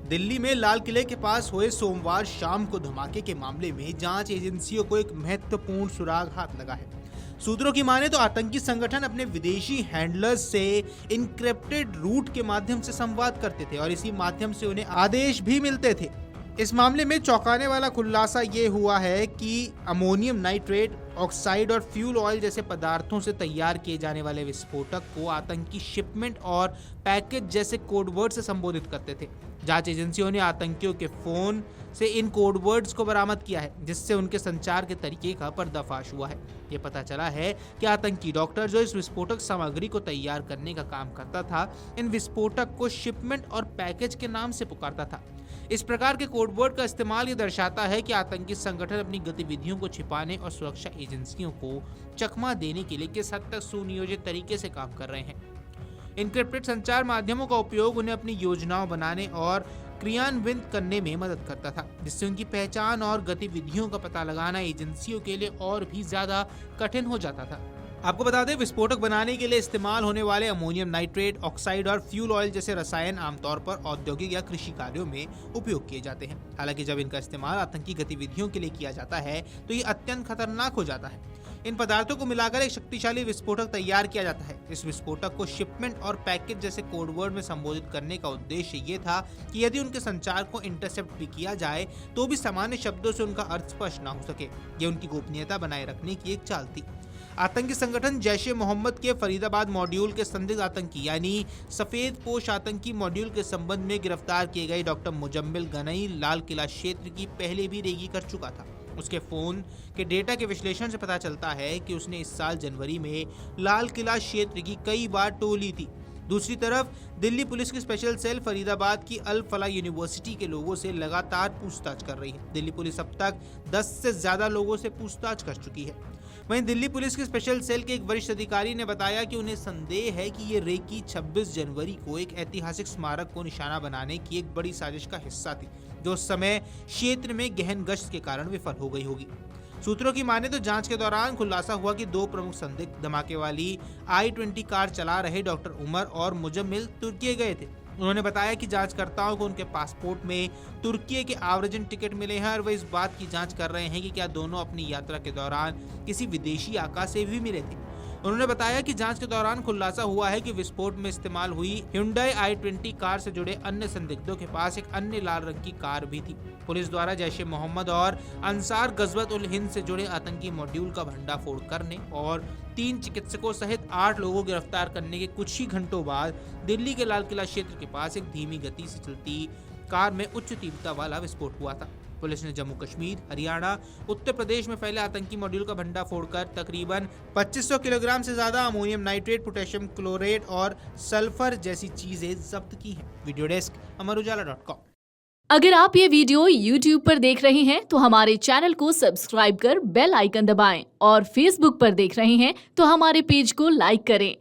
दिल्ली में लाल किले के पास हुए सोमवार शाम को धमाके के मामले में जांच एजेंसियों को एक महत्वपूर्ण सुराग हाथ लगा है। सूत्रों की माने तो आतंकी संगठन अपने विदेशी हैंडलर्स से इनक्रिप्टेड रूट के माध्यम से संवाद करते थे और इसी माध्यम से उन्हें आदेश भी मिलते थे। इस मामले में चौंकाने वाला खुलासा ये हुआ है कि अमोनियम नाइट्रेट ऑक्साइड और फ्यूल ऑयल जैसे पदार्थों से तैयार किए जाने वाले विस्फोटक को आतंकी शिपमेंट और पैकेज जैसे कोडवर्ड से संबोधित करते थे। जांच एजेंसियों ने आतंकियों के फोन से इन कोडवर्ड्स को बरामद किया है, जिससे उनके संचार के तरीके का पर्दाफाश हुआ है। ये पता चला है कि आतंकी डॉक्टर जो इस विस्फोटक सामग्री को तैयार करने का काम करता था, इन विस्फोटक को शिपमेंट और पैकेज के नाम से पुकारता था। इस प्रकार के कोडवर्ड का इस्तेमाल ये दर्शाता है कि आतंकी संगठन अपनी गतिविधियों को छिपाने और सुरक्षा एजेंसियों को चकमा देने के लिए किस हद तक सुनियोजित तरीके से काम कर रहे हैं। इनक्रिप्टेड संचार माध्यमों का उपयोग उन्हें अपनी योजनाओं बनाने और क्रियान्वित करने में मदद करता था, जिससे उनकी पहचान और गतिविधियों का पता लगाना एजेंसियों के लिए और भी ज्यादा कठिन हो जाता था। आपको बता दें, विस्फोटक बनाने के लिए इस्तेमाल होने वाले अमोनियम नाइट्रेट, ऑक्साइड और फ्यूल ऑयल जैसे रसायन आमतौर पर औद्योगिक या कृषि कार्यों में उपयोग किए जाते हैं। हालांकि जब इनका इस्तेमाल आतंकी गतिविधियों के लिए किया जाता है तो ये अत्यंत खतरनाक हो जाता है। इन पदार्थों को मिलाकर एक शक्तिशाली विस्फोटक तैयार किया जाता है। इस विस्फोटक को शिपमेंट और पैकेज जैसे कोडवर्ड में संबोधित करने का उद्देश्य ये था कि यदि उनके संचार को इंटरसेप्ट भी किया जाए तो भी सामान्य शब्दों से उनका अर्थ स्पष्ट न हो सके। ये उनकी गोपनीयता बनाए रखने की एक चाल थी। आतंकी संगठन जैश-ए-मोहम्मद के फरीदाबाद मॉड्यूल के संदिग्ध आतंकी यानी सफेद पोश आतंकी मॉड्यूल के संबंध में गिरफ्तार किए गए डॉक्टर मुजम्मिल गनई लाल किला क्षेत्र की पहले भी रेगी कर चुका था। उसके फोन के डेटा के विश्लेषण से पता चलता है कि उसने इस साल जनवरी में लाल किला क्षेत्र की कई बार टोल ली थी। दूसरी तरफ दिल्ली पुलिस की स्पेशल सेल फरीदाबाद की अल फलाह यूनिवर्सिटी के लोगों से लगातार पूछताछ कर रही है। दिल्ली पुलिस अब तक 10 से ज्यादा लोगों से पूछताछ कर चुकी है। वहीं दिल्ली पुलिस की स्पेशल सेल के एक वरिष्ठ अधिकारी ने बताया कि उन्हें संदेह है कि ये रेकी 26 जनवरी को एक ऐतिहासिक स्मारक को निशाना बनाने की एक बड़ी साजिश का हिस्सा थी, जो उस समय क्षेत्र में गहन गश्त के कारण विफल हो गई होगी। सूत्रों की माने तो जांच के दौरान खुलासा हुआ कि दो प्रमुख संदिग्ध धमाके वाली i-20 कार चला रहे डॉक्टर उमर और मुजम्मिल तुर्की गए थे। उन्होंने बताया कि जांचकर्ताओं को उनके पासपोर्ट में तुर्की के आवर्जन टिकट मिले हैं और वे इस बात की जांच कर रहे हैं कि क्या दोनों अपनी यात्रा के दौरान किसी विदेशी आका से भी मिले थे। उन्होंने बताया कि जांच के दौरान खुलासा हुआ है कि विस्फोट में इस्तेमाल हुई Hyundai i-20 कार से जुड़े अन्य संदिग्धों के पास एक अन्य लाल रंग की कार भी थी। पुलिस द्वारा जैश-ए-मोहम्मद और अंसार गज़वत उल हिंद से जुड़े आतंकी मॉड्यूल का भंडाफोड़ करने और 3 चिकित्सकों सहित 8 लोगों को गिरफ्तार करने के कुछ ही घंटों बाद दिल्ली के लाल किला क्षेत्र के पास एक धीमी गति से चलती कार में उच्च तीव्रता वाला विस्फोट हुआ था। पुलिस ने जम्मू कश्मीर, हरियाणा, उत्तर प्रदेश में फैले आतंकी मॉड्यूल का भंडाफोड़ कर तकरीबन 2500 किलोग्राम से ज्यादा अमोनियम नाइट्रेट, पोटेशियम क्लोरेट और सल्फर जैसी चीजें जब्त की हैं। वीडियो डेस्क अमरउजाला.com। अगर आप ये वीडियो YouTube पर देख रहे हैं तो हमारे चैनल को सब्सक्राइब कर बेल आइकन दबाएं और Facebook पर देख रहे हैं तो हमारे पेज को लाइक करें।